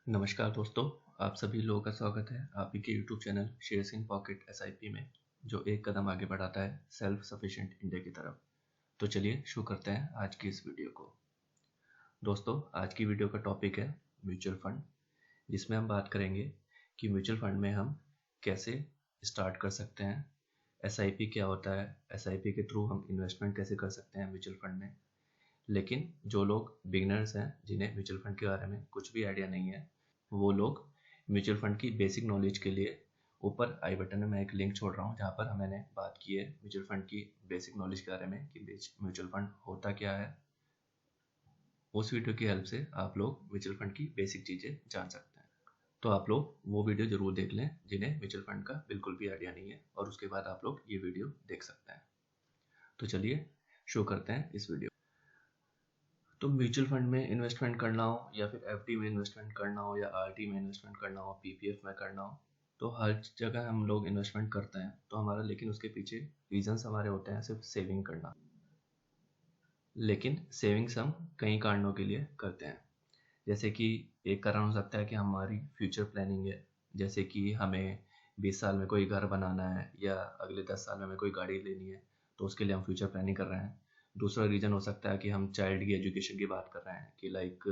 नमस्कार दोस्तों, आप सभी लोगों का स्वागत है आप ही के YouTube channel shares in pocket SIP में, जो एक कदम आगे बढ़ाता है सेल्फ सफिशिएंट इंडिया की तरफ। तो चलिए शुरू करते हैं आज की इस वीडियो को। दोस्तों, आज की वीडियो का टॉपिक है म्यूचुअल फंड, जिसमें हम बात करेंगे कि म्यूचुअल फंड में हम कैसे स्टार्ट कर सकते हैं, SIP क्या होता है, SIP के थ्रू हम इन्वेस्टमेंट कैसे कर सकते हैं म्यूचुअल फंड में। लेकिन जो लोग बिगिनर्स हैं, जिन्हें म्यूचुअल फंड के बारे में कुछ भी आइडिया नहीं है, वो लोग म्यूचुअल फंड की बेसिक नॉलेज के लिए ऊपर आई बटन में मैं एक लिंक छोड़ रहा हूँ, जहाँ पर मैंने बात की है म्यूचुअल फंड की बेसिक नॉलेज के बारे में कि म्यूचुअल फंड होता क्या है। उस वीडियो की हेल्प से आप लोग म्यूचुअल फंड की बेसिक चीज़ें जान सकते हैं। तो आप लोग वो वीडियो ज़रूर देख लें जिन्हें म्यूचुअल फंड का बिल्कुल भी आइडिया नहीं है, और उसके बाद आप लोग ये वीडियो देख सकते हैं। तो चलिए शुरू करते हैं इस वीडियो। तो म्यूचुअल फंड में इन्वेस्टमेंट करना हो, या फिर FD में इन्वेस्टमेंट करना हो, या RD में इन्वेस्टमेंट करना हो, PPF में करना हो, तो हर जगह हम लोग इन्वेस्टमेंट करते हैं। तो हमारा लेकिन उसके पीछे रीजंस हमारे होते हैं सिर्फ सेविंग करना। लेकिन सेविंग्स हम कई कारणों के लिए करते हैं। जैसे कि एक कारण हो सकता है कि हमारी फ्यूचर प्लानिंग है, जैसे कि हमें 20 साल में कोई घर बनाना है, या अगले 10 साल में हमें कोई गाड़ी लेनी है, तो उसके लिए हम फ्यूचर प्लानिंग कर रहे हैं। दूसरा रीज़न हो सकता है कि हम चाइल्ड की एजुकेशन की बात कर रहे हैं, कि लाइक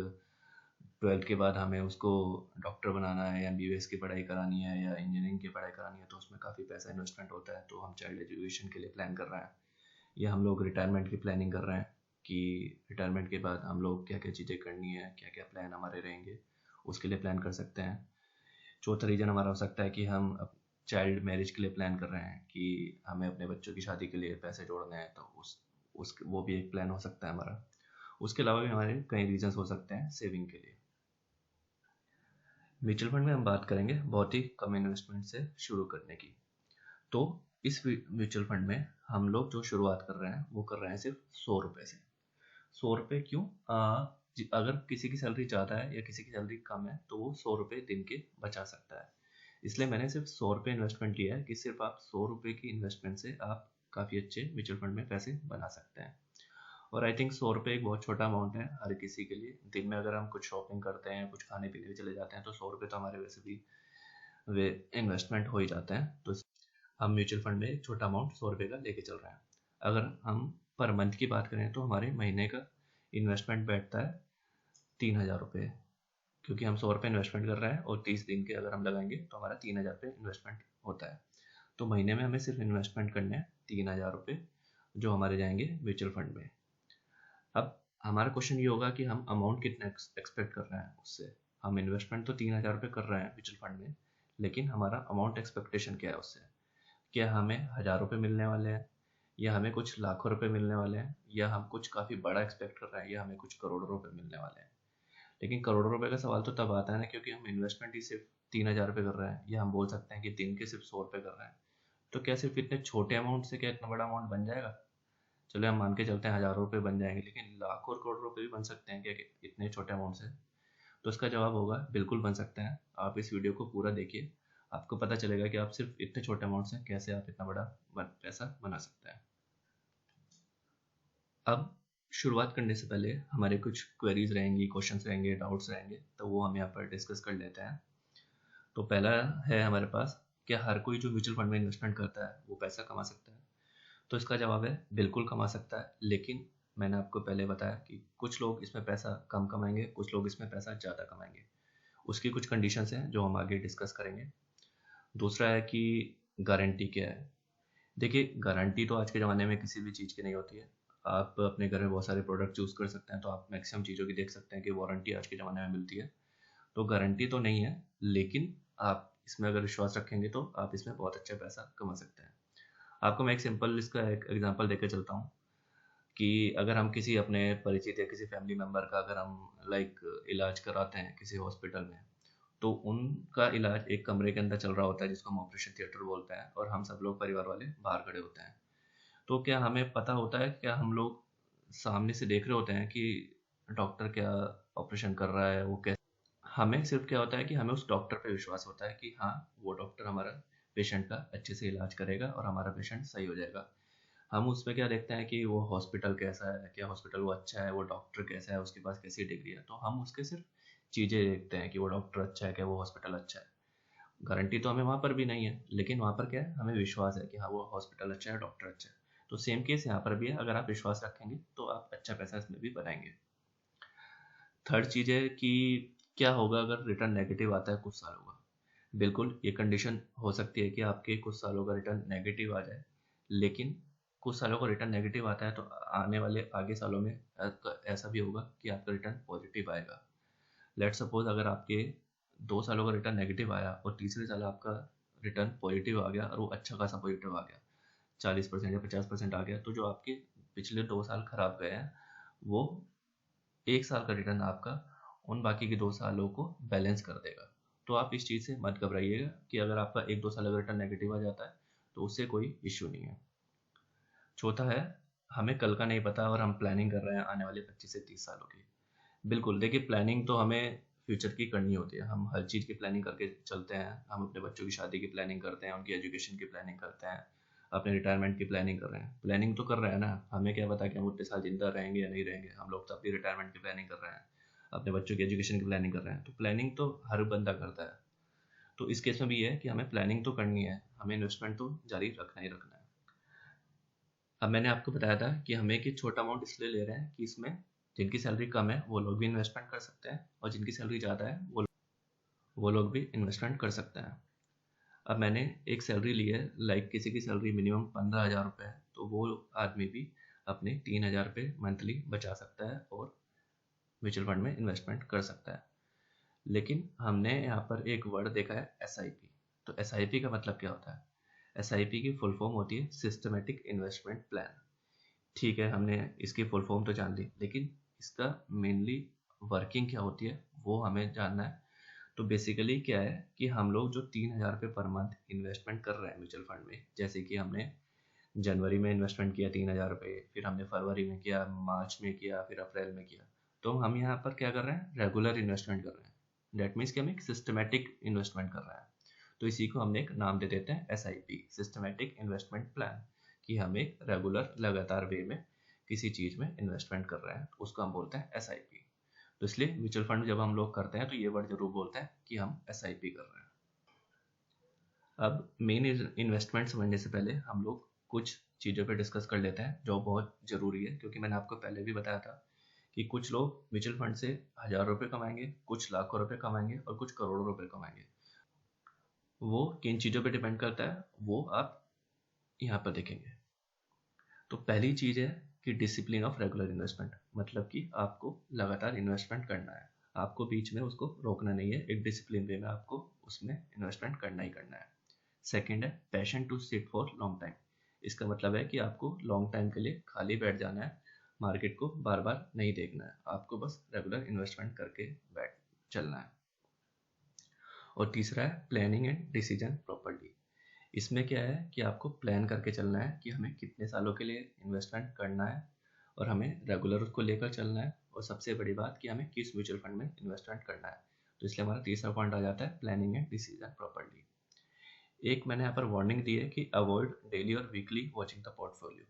12th के बाद हमें उसको डॉक्टर बनाना है, या MBBS की पढ़ाई करानी है, या इंजीनियरिंग की पढ़ाई करानी है, तो उसमें काफ़ी पैसा इन्वेस्टमेंट होता है, तो हम चाइल्ड एजुकेशन के लिए प्लान कर रहे हैं। या हम लोग रिटायरमेंट की प्लानिंग कर रहे हैं कि रिटायरमेंट के बाद हम लोग क्या क्या चीज़ें करनी है, क्या क्या प्लान हमारे रहेंगे, उसके लिए प्लान कर सकते हैं। चौथा रीज़न हमारा हो सकता है कि हम चाइल्ड मैरिज के लिए प्लान कर रहे हैं, कि हमें अपने बच्चों की शादी के लिए पैसे जोड़ने हैं, तो उस वो भी एक प्लान हो सकता है हमारा। उसके अलावा भी हमारे कई रीजंस हो सकते हैं सेविंग के लिए। म्यूचुअल फंड में हम बात करेंगे बहुत ही कम इन्वेस्टमेंट से शुरू करने की। तो इस म्यूचुअल फंड में हम लोग जो शुरुआत कर रहे हैं वो कर रहे हैं सिर्फ 100 रुपये से। 100 रुपये क्यों? अगर किसी की सैलरी ज़्यादा है या किसी की सैलरी कम है, तो वो 100 रुपये दिन के बचा सकता है। इसलिए मैंने सिर्फ 100 रुपये इन्वेस्टमेंट लिया है, कि सिर्फ आप 100 रुपये की इन्वेस्टमेंट से आप काफ़ी अच्छे म्यूचुअल फंड में पैसे बना सकते हैं। और आई थिंक 100 रुपये एक बहुत छोटा अमाउंट है हर किसी के लिए। दिन में अगर हम कुछ शॉपिंग करते हैं, कुछ खाने पीने भी चले जाते हैं, तो 100 रुपये तो हमारे वैसे भी वे इन्वेस्टमेंट हो ही जाते हैं। तो हम म्यूचुअल फंड में एक छोटा अमाउंट 100 रुपये का लेके चल रहे हैं। अगर हम पर मंथ की बात करें, तो हमारे महीने का इन्वेस्टमेंट बैठता है 3000 रुपये, क्योंकि हम 100 रुपये इन्वेस्टमेंट कर रहे हैं, और 30 दिन के अगर हम लगाएंगे तो हमारा 3000 रुपये इन्वेस्टमेंट होता है। तो महीने में हमें सिर्फ इन्वेस्टमेंट करने हैं 3000 रुपये, जो हमारे जाएंगे म्यूचुअल फंड में। अब हमारा क्वेश्चन ये होगा कि हम अमाउंट कितना एक्सपेक्ट कर रहे हैं उससे। हम इन्वेस्टमेंट तो 3000 रुपये कर रहे हैं म्यूचुअल फंड में, लेकिन हमारा अमाउंट एक्सपेक्टेशन क्या है उससे। क्या हमें 1000 रुपये मिलने वाले हैं, या हमें कुछ लाखों रुपए मिलने वाले हैं, या हम कुछ काफ़ी बड़ा एक्सपेक्ट कर रहे हैं, या हमें कुछ करोड़ों रुपए मिलने वाले हैं। लेकिन करोड़ों रुपए का सवाल तो तब आता है ना, क्योंकि हम इन्वेस्टमेंट ही सिर्फ 3000 रुपये कर रहे हैं, या हम बोल सकते हैं कि दिन के सिर्फ 100 रुपये कर रहे हैं। तो क्या सिर्फ इतने छोटे अमाउंट से क्या इतना बड़ा अमाउंट बन जाएगा? चलो हम मान के चलते हैं हज़ारों रुपये बन जाएंगे, लेकिन लाखों और करोड़ों रुपये भी बन सकते हैं क्या इतने छोटे अमाउंट से? तो इसका जवाब होगा बिल्कुल बन सकते हैं। आप इस वीडियो को पूरा देखिए, आपको पता चलेगा कि आप सिर्फ इतने छोटे अमाउंट से कैसे आप इतना बड़ा पैसा बना सकते हैं। अब शुरुआत करने से पहले हमारे कुछ क्वेरीज रहेंगी, क्वेश्चंस रहेंगे, डाउट्स रहेंगे, तो वो हम यहाँ पर डिस्कस कर लेते हैं। तो पहला है हमारे पास, क्या हर कोई जो म्यूचुअल फंड में इन्वेस्टमेंट करता है वो पैसा कमा सकता है? तो इसका जवाब है बिल्कुल कमा सकता है, लेकिन मैंने आपको पहले बताया कि कुछ लोग इसमें पैसा कम कमाएंगे, कुछ लोग इसमें पैसा ज़्यादा कमाएंगे। उसकी कुछ कंडीशंस हैं जो हम आगे डिस्कस करेंगे। दूसरा है कि गारंटी क्या है। देखिए, गारंटी तो आज के ज़माने में किसी भी चीज़ की नहीं होती है। आप अपने घर में बहुत सारे प्रोडक्ट चूज़ कर सकते हैं, तो आप मैक्सिमम चीज़ों की देख सकते हैं कि वारंटी आज के ज़माने में मिलती है। तो गारंटी तो नहीं है, लेकिन आप इसमें अगर विश्वास रखेंगे तो आप इसमें बहुत अच्छा पैसा कमा सकते हैं। आपको मैं एक सिंपल इसका एक एग्जांपल देकर चलता हूँ, कि अगर हम किसी अपने परिचित या किसी फैमिली मेम्बर का अगर हम लाइक इलाज कराते हैं किसी हॉस्पिटल में, तो उनका इलाज एक कमरे के अंदर चल रहा होता है, जिसको हम ऑपरेशन थिएटर बोलते हैं, और हम सब लोग परिवार वाले बाहर खड़े होते हैं। तो क्या हमें पता होता है, क्या हम लोग सामने से देख रहे होते हैं कि डॉक्टर क्या ऑपरेशन कर रहा है, वो कैसे? हमें सिर्फ क्या होता है कि हमें उस डॉक्टर पे विश्वास होता है कि हाँ, वो डॉक्टर हमारा पेशेंट का अच्छे से इलाज करेगा और हमारा पेशेंट सही हो जाएगा। हम उसमें क्या देखते हैं कि वो हॉस्पिटल कैसा है, क्या हॉस्पिटल वो अच्छा है, वो डॉक्टर कैसा है, उसके पास कैसी डिग्री है, तो हम उसके सिर्फ चीज़ें देखते हैं कि वो डॉक्टर अच्छा है, क्या वो हॉस्पिटल अच्छा है। गारंटी तो हमें वहाँ पर भी नहीं है, लेकिन वहाँ पर क्या है, हमें विश्वास है कि हाँ वो हॉस्पिटल अच्छा है, डॉक्टर अच्छा है। तो सेम केस यहाँ पर भी है, अगर आप विश्वास रखेंगे तो आप अच्छा पैसा इसमें भी बनाएंगे। थर्ड चीज़ है कि क्या होगा अगर रिटर्न नेगेटिव आता है कुछ सालों का। बिल्कुल ये कंडीशन हो सकती है कि आपके कुछ सालों का रिटर्न नेगेटिव आ जाए, लेकिन कुछ सालों का रिटर्न नेगेटिव आता है तो आने वाले आगे सालों में ऐसा भी होगा कि आपका रिटर्न पॉजिटिव आएगा। लेट सपोज अगर आपके 2 सालों का रिटर्न नेगेटिव आया और तीसरे साल आपका रिटर्न पॉजिटिव आ गया और वो अच्छा खासा पॉजिटिव आ गया, 40% या 50% आ गया, तो जो आपके पिछले 2 साल खराब गए हैं वो 1 साल का रिटर्न आपका उन बाकी के 2 सालों को बैलेंस कर देगा। तो आप इस चीज़ से मत घबराइएगा कि अगर आपका 1-2 साल का रिटर्न नेगेटिव आ जाता है तो उससे कोई इश्यू नहीं है। चौथा है, हमें कल का नहीं पता और हम प्लानिंग कर रहे हैं आने वाले 25 से 30 सालों की। बिल्कुल देखिए, प्लानिंग तो हमें फ्यूचर की करनी होती है, हम हर चीज़ की प्लानिंग करके चलते हैं। हम अपने बच्चों की शादी की प्लानिंग करते हैं, उनकी एजुकेशन की प्लानिंग करते हैं, अपने रिटायरमेंट की प्लानिंग कर रहे हैं। प्लानिंग तो कर रहे हैं ना, हमें क्या पता कि हम उतने साल जिंदा रहेंगे या नहीं रहेंगे। हम लोग तो अपनी रिटायरमेंट की प्लानिंग कर रहे हैं, अपने बच्चों की एजुकेशन की प्लानिंग कर रहे हैं। तो प्लानिंग तो हर बंदा करता है। तो इस केस में भी ये है कि हमें प्लानिंग तो करनी है, हमें इन्वेस्टमेंट तो जारी रखना ही रखना है। अब मैंने आपको बताया था कि हम एक छोटा अमाउंट इसलिए ले रहे हैं कि इसमें जिनकी सैलरी कम है वो लोग भी इन्वेस्टमेंट कर सकते हैं, और जिनकी सैलरी ज़्यादा है वो लोग भी इन्वेस्टमेंट कर सकते हैं। अब मैंने एक सैलरी ली है, लाइक किसी की सैलरी मिनिमम 15,000 रुपये है, तो वो आदमी भी अपने 3,000 रुपये मंथली बचा सकता है और म्यूचुअल फंड में इन्वेस्टमेंट कर सकता है। लेकिन हमने यहाँ पर एक वर्ड देखा है, SIP। तो SIP का मतलब क्या होता है? SIP की फुल फॉर्म होती है सिस्टमेटिक इन्वेस्टमेंट प्लान। ठीक है, हमने इसकी फुल फॉर्म तो जान ली, लेकिन इसका मेनली वर्किंग क्या होती है वो हमें जानना है। तो बेसिकली क्या है कि हम लोग जो 3,000 रुपये पर मंथ इन्वेस्टमेंट कर रहे हैं म्यूचुअल फंड में, जैसे कि हमने जनवरी में इन्वेस्टमेंट किया 3,000 रुपये, फिर हमने फरवरी में किया, मार्च में किया, फिर अप्रैल में किया, तो हम यहाँ पर क्या कर रहे हैं, रेगुलर इन्वेस्टमेंट कर रहे हैं। डेट मीन्स कि हम एक सिस्टमेटिक इन्वेस्टमेंट कर रहे हैं। तो इसी को हमने एक नाम दे देते हैं SIP, सिस्टमेटिक इन्वेस्टमेंट प्लान, कि हम एक रेगुलर लगातार वे में किसी चीज़ में इन्वेस्टमेंट कर रहे हैं, उसको हम बोलते हैं SIP। तो इसलिए म्यूचुअल फंड जब हम लोग करते हैं तो ये वर्ड जरूर बोलते हैं कि हम SIP कर रहे हैं। अब मेन इन्वेस्टमेंट समझने से पहले हम लोग कुछ चीज़ों पे डिस्कस कर लेते हैं जो बहुत ज़रूरी है, क्योंकि मैंने आपको पहले भी बताया था कि कुछ लोग म्यूचुअल फंड से हज़ार रुपये कमाएंगे, कुछ लाखों रुपए कमाएंगे और कुछ करोड़ों रुपए कमाएंगे। वो किन चीज़ों पे डिपेंड करता है वो आप यहाँ पर देखेंगे। तो पहली चीज़ है कि डिसिप्लिन ऑफ रेगुलर इन्वेस्टमेंट, मतलब कि आपको लगातार इन्वेस्टमेंट करना है, आपको बीच में उसको रोकना नहीं है, एक डिसिप्लिन वे में आपको उसमें इन्वेस्टमेंट करना ही करना है। सेकेंड है passion to sit for long time. इसका मतलब है कि आपको लॉन्ग टाइम के लिए खाली बैठ जाना है, मार्केट को बार बार नहीं देखना है, आपको बस रेगुलर इन्वेस्टमेंट करके बैठ चलना है। और तीसरा है प्लानिंग एंड डिसीजन प्रॉपर्ली। इसमें क्या है कि आपको प्लान करके चलना है कि हमें कितने सालों के लिए इन्वेस्टमेंट करना है, और हमें रेगुलर उसको लेकर चलना है, और सबसे बड़ी बात कि हमें किस म्यूचुअल फंड में इन्वेस्टमेंट करना है। तो इसलिए हमारा तीसरा पॉइंट आ जाता है प्लानिंग एंड डिसीजन प्रॉपर्ली। एक मैंने यहाँ पर वार्निंग दी है कि अवॉइड डेली और वीकली वॉचिंग द पोर्टफोलियो,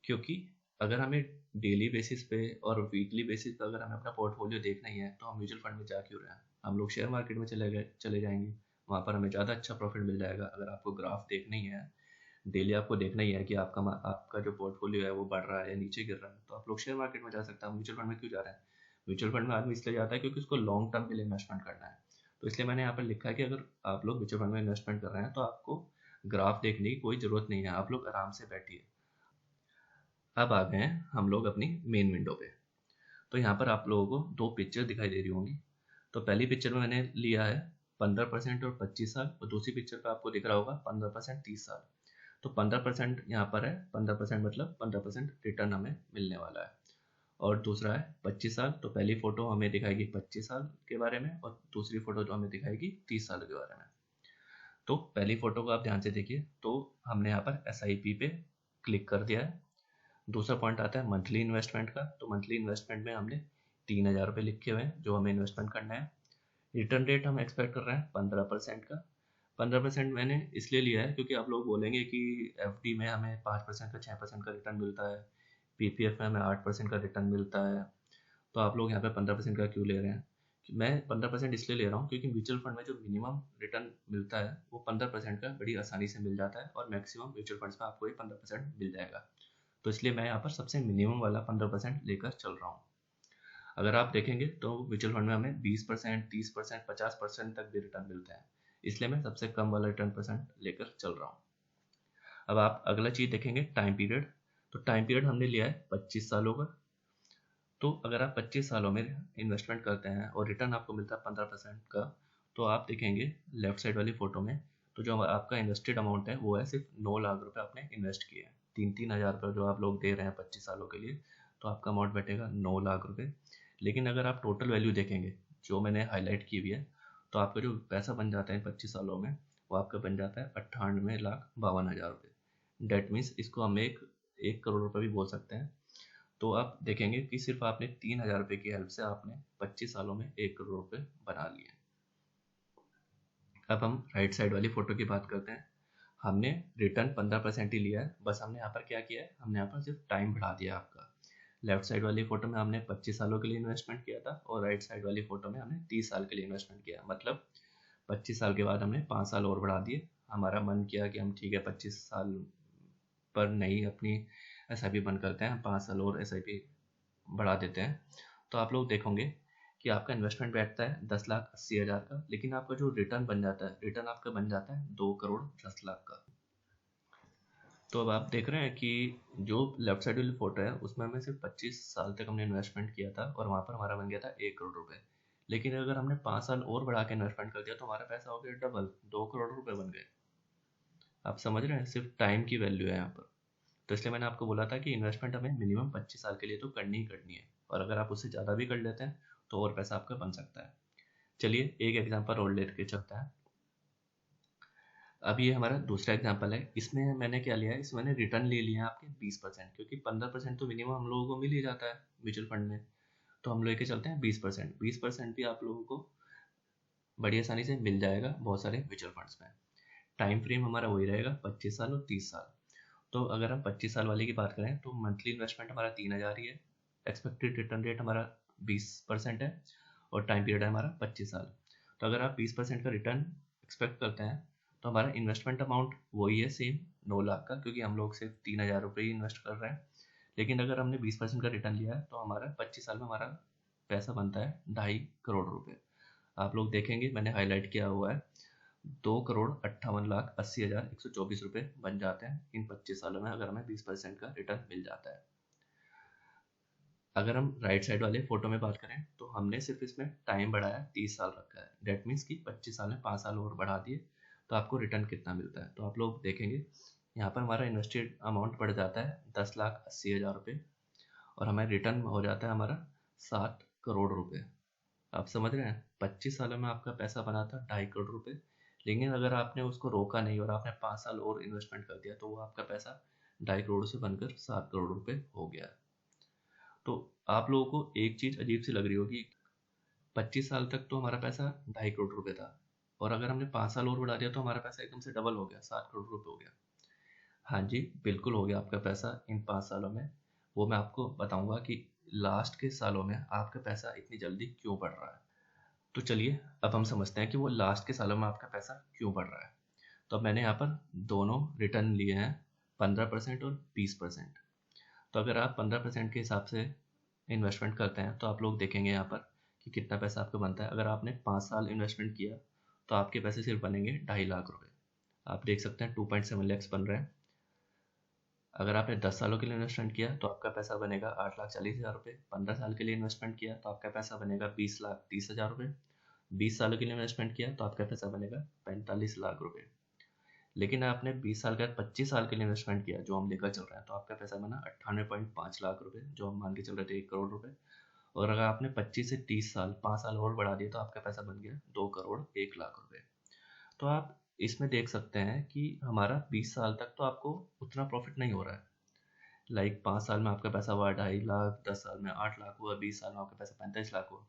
क्योंकि अगर हमें डेली बेसिस पे और वीकली बेसिस पे अगर हमें अपना पोर्टफोलियो देखना ही है तो हम म्यूचुअल फंड में जा क्यों रहे हैं? हम लोग शेयर मार्केट में चले जाएंगे, वहाँ पर हमें ज़्यादा अच्छा प्रॉफिट मिल जाएगा। अगर आपको ग्राफ देखना ही है, डेली आपको देखना ही है कि आपका जो पोर्टफोलियो है वो बढ़ रहा है या नीचे गिर रहा है, तो आप लोग शेयर मार्केट में जा सकते हैं। म्यूचुअल फंड में क्यों जा रहे हैं? म्यूचुअल फंड में आदमी इसलिए जाता है क्योंकि उसको लॉन्ग टर्म के लिए इन्वेस्टमेंट करना है। तो इसलिए मैंने यहाँ पर लिखा है कि अगर आप लोग म्यूचुअल फंड में इन्वेस्टमेंट कर रहे हैं तो आपको ग्राफ देखने की कोई ज़रूरत नहीं है, आप लोग आराम से बैठिए। अब आ गए हैं हम लोग अपनी मेन विंडो पे। तो यहाँ पर आप लोगों को दो पिक्चर दिखाई दे रही होंगी। तो पहली पिक्चर में मैंने लिया है 15% और 25 साल, और दूसरी पिक्चर पे आपको दिख रहा होगा 15% 30 साल। तो 15% यहाँ पर है, 15% मतलब 15% रिटर्न हमें मिलने वाला है। और दूसरा है 25 साल, तो पहली फोटो हमें दिखाएगी 25 साल के बारे में, और दूसरी फोटो जो हमें दिखाएगी 30 साल के बारे में। तो पहली फोटो को आप ध्यान से देखिए, तो हमने यहाँ पर SIP पे क्लिक कर दिया है। दूसरा पॉइंट आता है मंथली इन्वेस्टमेंट का। तो मंथली इन्वेस्टमेंट में हमने 3,000 रुपये लिखे हुए हैं जो हमें इन्वेस्टमेंट करना है। रिटर्न रेट हम एक्सपेक्ट कर रहे हैं 15% का। 15% मैंने इसलिए लिया है क्योंकि आप लोग बोलेंगे कि FD में हमें 5% का 6% का रिटर्न मिलता है, PPF में हमें 8% का रिटर्न मिलता है, तो आप लोग यहाँ पे 15% का क्यों ले रहे हैं? मैं 15% इसलिए ले रहा हूँ क्योंकि म्यूचुअल फंड में जो मिनिमम रिटर्न मिलता है वो 15% का बड़ी आसानी से मिल जाता है, और मैक्सिमम म्यूचुअल फंड्स में आपको ये 15% मिल जाएगा। तो इसलिए मैं यहाँ पर सबसे मिनिमम वाला 15% लेकर चल रहा हूँ। अगर आप देखेंगे तो म्यूचुअल फंड में हमें 20%, 30%, 50% तक भी रिटर्न मिलते हैं, इसलिए मैं सबसे कम वाला रिटर्न परसेंट लेकर चल रहा हूँ। अब आप अगला चीज़ देखेंगे टाइम पीरियड। तो टाइम पीरियड हमने लिया है 25 सालों का। तो अगर आप 25 सालों में इन्वेस्टमेंट करते हैं और रिटर्न आपको मिलता है 15% का, तो आप देखेंगे लेफ्ट साइड वाली फोटो में, तो जो आपका इन्वेस्टेड अमाउंट है वो है सिर्फ 9 लाख रुपए आपने इन्वेस्ट किए हैं। 3-3 हज़ार रुपये जो आप लोग दे रहे हैं 25 सालों के लिए, तो आपका अमाउंट बैठेगा 9 लाख रुपये। लेकिन अगर आप टोटल वैल्यू देखेंगे जो मैंने हाईलाइट की हुई है, तो आपका जो पैसा बन जाता है 25 सालों में, वो आपका बन जाता है 98,52,000 रुपये। डेट मीन्स इसको हम एक करोड़ रुपये भी बोल सकते हैं। तो आप देखेंगे कि सिर्फ आपने 3,000 रुपये की हेल्प से आपने 25 सालों में 1 करोड़ रुपये बना लिए। अब हम राइट साइड वाली फोटो की बात करते हैं। हमने रिटर्न 15% ही लिया है, बस हमने यहाँ पर क्या किया है, हमने यहाँ पर सिर्फ टाइम बढ़ा दिया आपका। लेफ्ट साइड वाली फोटो में हमने 25 सालों के लिए इन्वेस्टमेंट किया था, और राइट साइड वाली फोटो में हमने 30 साल के लिए इन्वेस्टमेंट किया। मतलब 25 साल के बाद हमने 5 साल और बढ़ा दिए। हमारा मन किया कि हम ठीक है 25 साल पर नहीं अपनी SIP बंद करते हैं, 5 साल और SIP बढ़ा देते हैं। तो आप लोग देखोगे कि आपका इन्वेस्टमेंट बैठता है 10,80,000 का, लेकिन आपका जो रिटर्न बन जाता है, रिटर्न आपका बन जाता है 2,10,00,000 का। तो अब आप देख रहे हैं कि जो लेफ्ट साइड वाली फोटो है उसमें हमें सिर्फ 25 साल तक हमने इन्वेस्टमेंट किया था, और वहाँ पर हमारा बन गया था 1 करोड़ रुपए। लेकिन अगर हमने 5 साल और बढ़ा के इन्वेस्टमेंट कर दिया तो हमारा पैसा हो गया डबल, 2 करोड़ रुपए बन गए। आप समझ रहे हैं, सिर्फ टाइम की वैल्यू है यहाँ पर। तो इसलिए मैंने आपको बोला था कि इन्वेस्टमेंट हमें मिनिमम 25 साल के लिए तो करनी ही करनी है, और अगर आप उससे ज़्यादा भी कर लेते हैं तो और पैसा आपका बन सकता है। चलिए एक एग्जांपल और लेके चलता है। अब ये हमारा दूसरा एग्जांपल है। इसमें मैंने क्या लिया है, इसमें मैंने रिटर्न ले लिया है आपके 20%, क्योंकि 15% तो मिनिमम हम लोगों को मिल ही जाता है म्यूचुअल फंड में। तो हम लेके चलते हैं 20%। 20% भी आप लोगों को बड़ी आसानी से मिल जाएगा बहुत सारे म्यूचुअल फंड्स में। टाइम फ्रेम हमारा वही रहेगा 25 साल और 30 साल। तो अगर हम 25 साल वाले की बात करें तो मंथली इन्वेस्टमेंट हमारा 3,000 ही है। एक्सपेक्टेड रिटर्न रेट हमारा 20% है, और टाइम पीरियड है हमारा 25 साल। तो अगर आप 20% का रिटर्न एक्सपेक्ट करते हैं तो हमारा इन्वेस्टमेंट अमाउंट वही है सेम 9 लाख का, क्योंकि हम लोग सिर्फ 3,000 रुपये ही इन्वेस्ट कर रहे हैं। लेकिन अगर हमने 20% का रिटर्न लिया है तो हमारा 25 साल में हमारा पैसा बनता है 2.5 करोड़ रुपये। आप लोग देखेंगे मैंने हाईलाइट किया हुआ है, 2,58,80,124 रुपये बन जाते हैं इन 25 सालों में, अगर हमें 20% का रिटर्न मिल जाता है। अगर हम राइट साइड वाले फोटो में बात करें तो हमने सिर्फ इसमें टाइम बढ़ाया, 30 साल रखा है। डेट मीन्स कि 25 साल में 5 साल और बढ़ा दिए, तो आपको रिटर्न कितना मिलता है। तो आप लोग देखेंगे यहाँ पर हमारा इन्वेस्टेड अमाउंट बढ़ जाता है 10,80,000 रुपये, और हमें रिटर्न हो जाता है हमारा 7 करोड़ रुपये। आप समझ रहे हैं, 25 सालों में आपका पैसा बना था 2.5 करोड़ रुपये, लेकिन अगर आपने उसको रोका नहीं और आपने 5 साल और इन्वेस्टमेंट कर दिया तो वो आपका पैसा 2.5 करोड़ से बनकर 7 करोड़ रुपये हो गया। तो आप लोगों को एक चीज़ अजीब सी लग रही होगी, 25 साल तक तो हमारा पैसा 2.5 करोड़ रुपये था, और अगर हमने 5 साल और बढ़ा दिया तो हमारा पैसा एकदम से डबल हो गया, 7 करोड़ रुपये हो गया। हाँ जी, बिल्कुल हो गया आपका पैसा इन 5 सालों में। वो मैं आपको बताऊंगा कि लास्ट के सालों में आपका पैसा इतनी जल्दी क्यों बढ़ रहा है। तो चलिए अब हम समझते हैं कि वो लास्ट के सालों में आपका पैसा क्यों बढ़ रहा है। तो अब मैंने यहाँ पर दोनों रिटर्न लिए हैं, 15% और 20%। तो अगर आप 15% के हिसाब से इन्वेस्टमेंट करते हैं तो आप लोग देखेंगे यहाँ पर कि कितना पैसा आपका बनता है। अगर आपने 5 साल इन्वेस्टमेंट किया तो आपके पैसे सिर्फ बनेंगे 2.5 लाख रुपये। आप देख सकते हैं 2.7 लैक्स बन रहे हैं। अगर आपने 10 सालों के लिए इन्वेस्टमेंट किया तो आपका पैसा बनेगा 8,40,000 रुपये। 15 साल के लिए इन्वेस्टमेंट किया तो आपका पैसा बनेगा 20,30,000 रुपये। 20 सालों के लिए इन्वेस्टमेंट किया तो आपका पैसा बनेगा 45 लाख रुपये। लेकिन आपने 20 साल के बाद 25 साल के लिए इन्वेस्टमेंट किया जो हम लेकर चल रहे हैं, तो आपका पैसा बना 98.5 लाख रुपए, जो हम मान के चल रहे थे 1 करोड़ रुपए। और अगर आपने 25 से 30 साल 5 साल और बढ़ा दिया तो आपका पैसा बन गया 2 करोड़ 1 लाख रुपए। तो आप इसमें देख सकते हैं कि हमारा 20 साल तक तो आपको उतना प्रॉफिट नहीं हो रहा है। लाइक 5 साल में आपका पैसा हुआ 2.5 लाख, 10 साल में 8 लाख हुआ, 20 साल में आपका पैसा 45 लाख हुआ।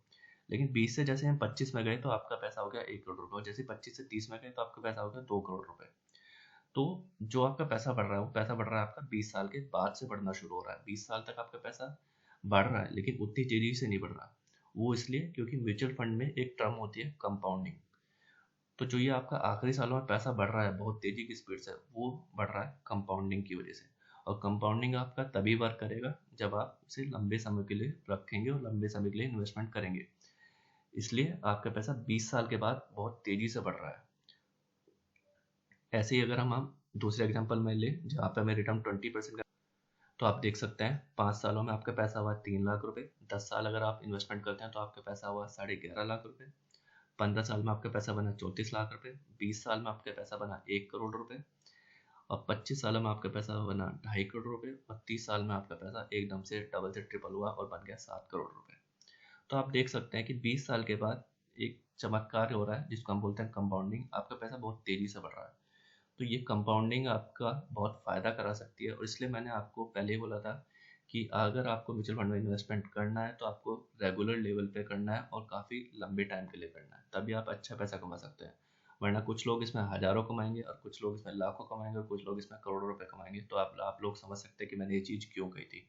लेकिन 20 से जैसे हम 25 में गए तो आपका पैसा हो गया 1 करोड़ रुपये, और जैसे 25 से 30 में गए तो आपका पैसा हो गया 2 करोड़ रुपये। तो जो आपका पैसा बढ़ रहा है वो पैसा बढ़ रहा है आपका 20 साल के बाद से बढ़ना शुरू हो रहा है। 20 साल तक आपका पैसा बढ़ रहा है लेकिन उतनी तेजी से नहीं बढ़ रहा। वो इसलिए क्योंकि म्यूचुअल फंड में एक टर्म होती है कंपाउंडिंग। तो जो ये आपका आखिरी सालों में पैसा बढ़ रहा है बहुत तेजी की स्पीड से, वो बढ़ रहा है कंपाउंडिंग की वजह से। और कंपाउंडिंग आपका तभी वर्क करेगा जब आप उसे लंबे समय के लिए रखेंगे और लंबे समय के लिए इन्वेस्टमेंट करेंगे। इसलिए आपका पैसा 20 साल के बाद बहुत तेजी से बढ़ रहा है। ऐसे ही अगर हम दूसरे एग्जाम्पल में ले जहाँ पे हमें रिटर्न 20% का, तो आप देख सकते हैं 5 सालों में आपका पैसा हुआ 3 लाख रुपए। 10 साल अगर आप इन्वेस्टमेंट करते हैं तो आपका पैसा हुआ 11.5 लाख रुपए। 15 साल में आपका पैसा बना 34 लाख रुपए। 20 साल में आपका पैसा बना 1 करोड़ रुपए। और 25 सालों में आपका पैसा बना 2.5 करोड़ रुपए। और 30 साल में आपका पैसा एकदम से डबल से ट्रिपल हुआ और बन गया 7 करोड़ रुपए। तो आप देख सकते हैं कि 20 साल के बाद एक चमत्कार हो रहा है जिसको हम बोलते हैं कंपाउंडिंग। आपका पैसा बहुत तेजी से बढ़ रहा है। तो ये कंपाउंडिंग आपका बहुत फ़ायदा करा सकती है, और इसलिए मैंने आपको पहले ही बोला था कि अगर आपको म्यूचुअल फंड में इन्वेस्टमेंट करना है तो आपको रेगुलर लेवल पे करना है और काफ़ी लंबे टाइम के लिए करना है, तभी आप अच्छा पैसा कमा सकते हैं। वरना कुछ लोग इसमें हज़ारों कमाएंगे और कुछ लोग इसमें लाखों कमाएंगे और कुछ लोग इसमें करोड़ों रुपए कमाएंगे। तो आप लोग समझ सकते हैं कि मैंने ये चीज़ क्यों कही थी,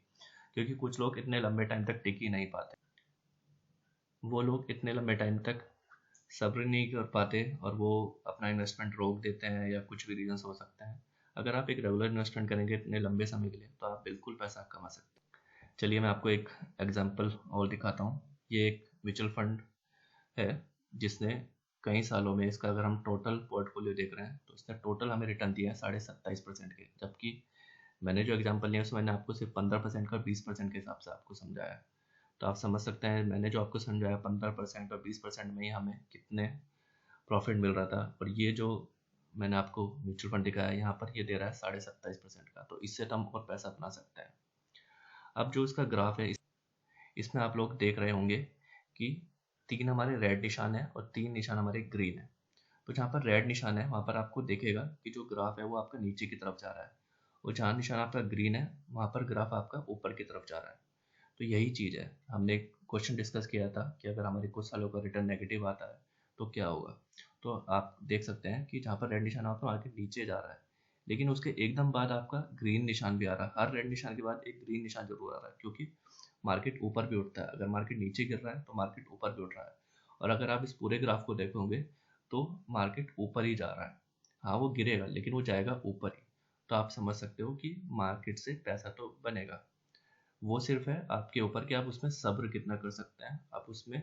क्योंकि कुछ लोग इतने लंबे टाइम तक टिक ही नहीं पाते। वो लोग इतने लंबे टाइम तक सब्र नहीं कर पाते और वो अपना इन्वेस्टमेंट रोक देते हैं, या कुछ भी रीजंस हो सकते हैं। अगर आप एक रेगुलर इन्वेस्टमेंट करेंगे इतने लंबे समय के लिए तो आप बिल्कुल पैसा कमा सकते हैं। चलिए मैं आपको एक एग्जांपल और दिखाता हूँ। ये एक म्यूचुअल फंड है जिसने कई सालों में, इसका अगर हम टोटल पोर्टफोलियो देख रहे हैं तो इसने टोटल हमें रिटर्न दिया है 27.5% के, जबकि मैंने जो एग्जाम्पल लिया उसमें मैंने आपको सिर्फ 15% का 20% के हिसाब से आपको समझाया। तो आप समझ सकते हैं मैंने जो आपको समझाया 15% और 20% में ही हमें कितने प्रॉफिट मिल रहा था। और ये जो मैंने आपको म्यूचुअल फंड दिखाया है यहाँ पर ये दे रहा है 27.5% का। तो इससे तो हम और पैसा अपना सकते हैं। अब जो इसका ग्राफ है इसमें आप लोग देख रहे होंगे कि 3 हमारे रेड निशान है और 3 निशान हमारे ग्रीन है। तो जहाँ पर रेड निशान है वहाँ पर आपको देखेगा कि जो ग्राफ है वो आपका नीचे की तरफ जा रहा है, और जहाँ निशान आपका ग्रीन है वहाँ पर ग्राफ आपका ऊपर की तरफ जा रहा है। तो यही चीज़ है, हमने एक क्वेश्चन डिस्कस किया था कि अगर हमारे कुछ सालों का रिटर्न नेगेटिव आता है तो क्या होगा। तो आप देख सकते हैं कि जहाँ पर रेड निशान आपका मार्केट नीचे जा रहा है, लेकिन उसके एकदम बाद आपका ग्रीन निशान भी आ रहा है। हर रेड निशान के बाद एक ग्रीन निशान जरूर आ रहा है, क्योंकि मार्केट ऊपर भी उठता है। अगर मार्केट नीचे गिर रहा है तो मार्केट ऊपर भी उठ रहा है। और अगर आप इस पूरे ग्राफ को देखोगे तो मार्केट ऊपर ही जा रहा है। हाँ वो गिरेगा लेकिन वो जाएगा ऊपर ही। तो आप समझ सकते हो कि मार्केट से पैसा तो बनेगा। वो सिर्फ है आपके ऊपर कि आप उसमें सब्र कितना कर सकते हैं, आप उसमें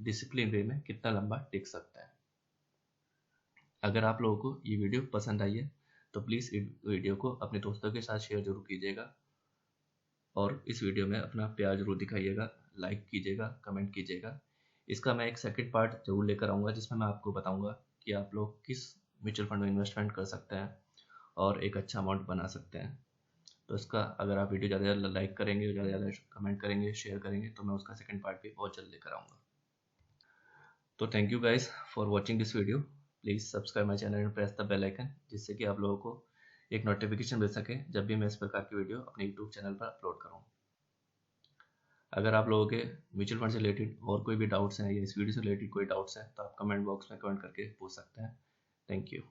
डिसिप्लिन वे में कितना लंबा टिक सकते हैं। अगर आप लोगों को ये वीडियो पसंद आई है तो प्लीज़ इस वीडियो को अपने दोस्तों के साथ शेयर जरूर कीजिएगा, और इस वीडियो में अपना प्यार जरूर दिखाइएगा, लाइक कीजिएगा, कमेंट कीजिएगा। इसका मैं एक सेकंड पार्ट जरूर लेकर आऊँगा जिसमें मैं आपको बताऊँगा कि आप लोग किस म्यूचुअल फंड में इन्वेस्टमेंट कर सकते हैं और एक अच्छा अमाउंट बना सकते हैं। तो इसका अगर आप वीडियो ज़्यादा ज़्यादा लाइक करेंगे, ज़्यादा ज़्यादा कमेंट करेंगे, शेयर करेंगे, तो मैं उसका सेकंड पार्ट भी बहुत जल्द लेकर आऊँगा। तो thank you guys for watching this video. Please subscribe my channel and press the bell icon, जिससे कि आप लोगों को एक नोटिफिकेशन मिल सके जब भी मैं इस प्रकार की वीडियो अपने यूट्यूब चैनल पर अपलोड करूँ। अगर आप लोगों के म्यूचुअल फंड से रिलेटेड और कोई भी डाउट्स हैं या इस वीडियो से रिलेटेड कोई डाउट्स हैं तो आप कमेंट बॉक्स में कमेंट करके पूछ सकते हैं। Thank you.